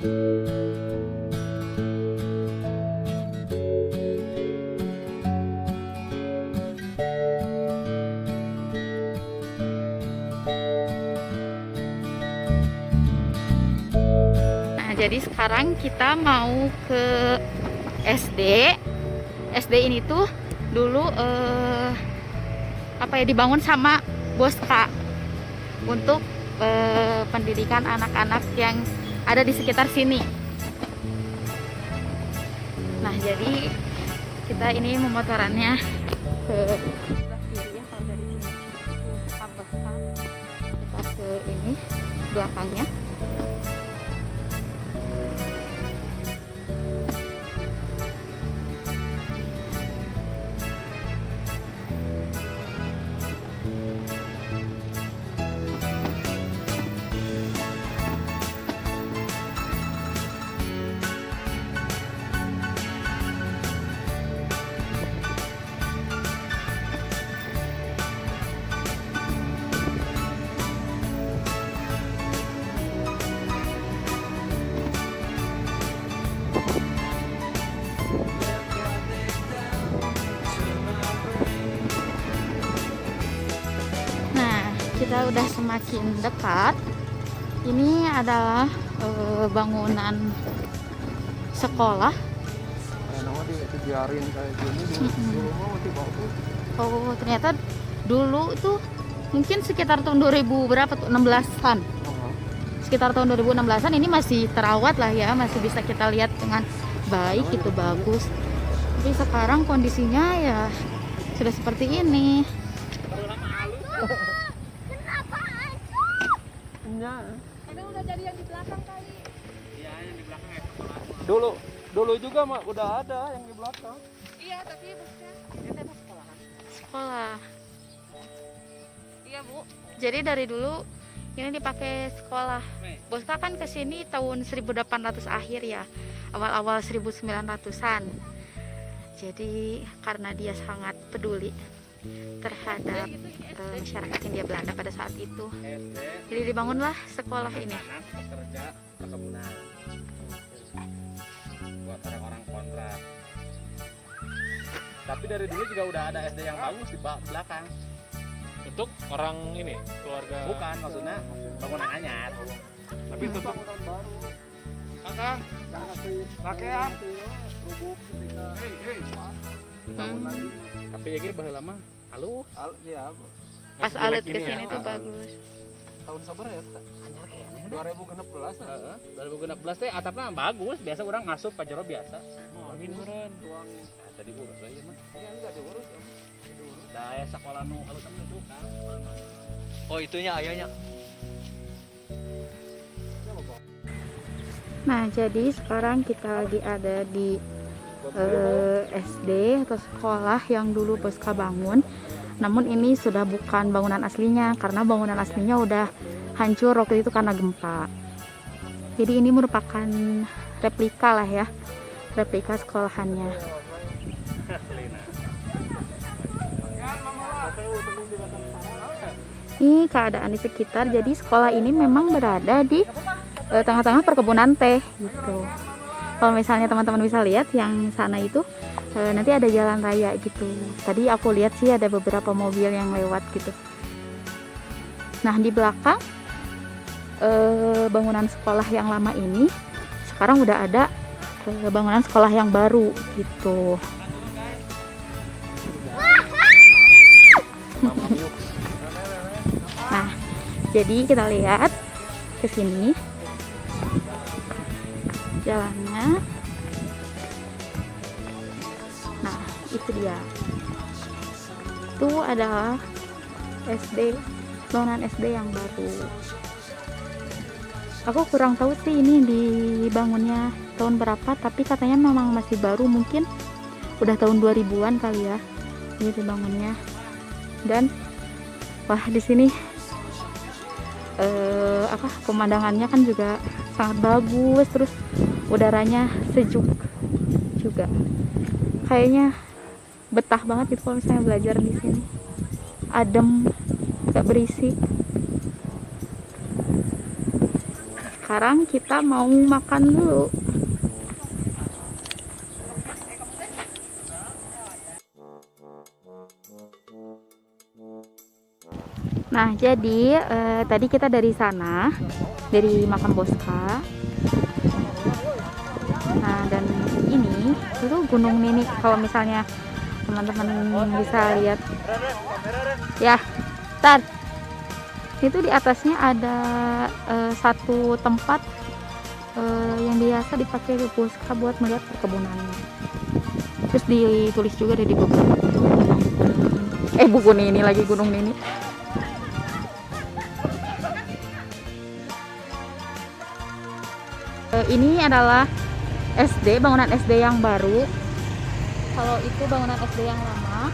Jadi sekarang kita mau ke SD. SD ini tuh dulu dibangun sama Boska untuk pendidikan anak-anak yang ada di sekitar sini. Nah, jadi kita ini memotorannya ke sebelah kiri ya, kalau dari sini ke Boska. Kita ke ini belakangnya. Kita udah semakin dekat. Ini adalah bangunan sekolah. Oh, ternyata dulu itu mungkin sekitar tahun 2000 berapa tuh, 16-an. Sekitar tahun 2016-an ini masih terawat lah ya, masih bisa kita lihat dengan baik, itu bagus. Tapi sekarang kondisinya ya sudah seperti ini. Kadang udah jadi yang di belakang kali. Iya, yang di belakang ya. Dulu juga mah udah ada yang di belakang. Iya, tapi maksudnya kita mau sekolah. Sekolah. Iya, Bu. Jadi dari dulu ini dipakai sekolah. Boska kan kesini tahun 1800 akhir ya, awal-awal 1900-an. Jadi karena dia sangat peduli terhadap masyarakat Hindia Belanda pada saat itu, jadi dibangunlah sekolah ini. Pekerja perkebunan buat orang-orang kontrak. Tapi dari dulu juga udah ada SD yang bagus di belakang. Untuk orang ini keluarga. Bukan, maksudnya bangunan anyar. Tapi itu bangunan baru. Kakak, pakai ya. Tapi ya gini baheula lama. Halo. Iya. Pas alit kesini tuh bagus. Tahun sabar ya? Anyar kayaknya. 2016. Heeh. 2016 teh atapnya bagus, biasa orang ngasup pajero biasa. Oh, beneran. Tuang. Tadi urus aja mah. Iya enggak diurus. Da aya sekolah nu halus itu kan. Oh, itunya ayahnya. Nah, jadi sekarang kita lagi ada di SD atau sekolah yang dulu Boska bangun. Namun ini sudah bukan bangunan aslinya, karena bangunan aslinya udah hancur waktu itu karena gempa. Jadi ini merupakan replika lah ya, replika sekolahannya. Ini keadaan di sekitar. Jadi sekolah ini memang berada di tengah-tengah perkebunan teh gitu. Kalau misalnya teman-teman bisa lihat yang sana itu nanti ada jalan raya gitu. Tadi aku lihat sih ada beberapa mobil yang lewat gitu. Nah, di belakang bangunan sekolah yang lama ini sekarang udah ada bangunan sekolah yang baru gitu. Nah, jadi kita lihat ke sini jalannya. Nah, itu dia. Itu adalah SD, bangunan SD yang baru. Aku kurang tahu sih ini dibangunnya tahun berapa, tapi katanya memang masih baru, mungkin udah tahun 2000-an kali ya ini dibangunnya. Dan wah, di sini pemandangannya kan juga sangat bagus, terus udaranya sejuk juga. Kayaknya betah banget gitu kalau misalnya belajar di sini. Adem, gak berisik. Sekarang kita mau makan dulu. Nah, jadi tadi kita dari sana, dari makam Boscha. Nah, dan ini itu Gunung Nini. Kalau misalnya teman-teman bisa lihat, ya, tar. Itu di atasnya ada satu tempat yang biasa dipakai Boscha buat melihat perkebunannya. Terus ditulis juga ada di beberapa buku Nini lagi, Gunung Nini. Ini adalah SD, bangunan SD yang baru. Kalau itu bangunan SD yang lama.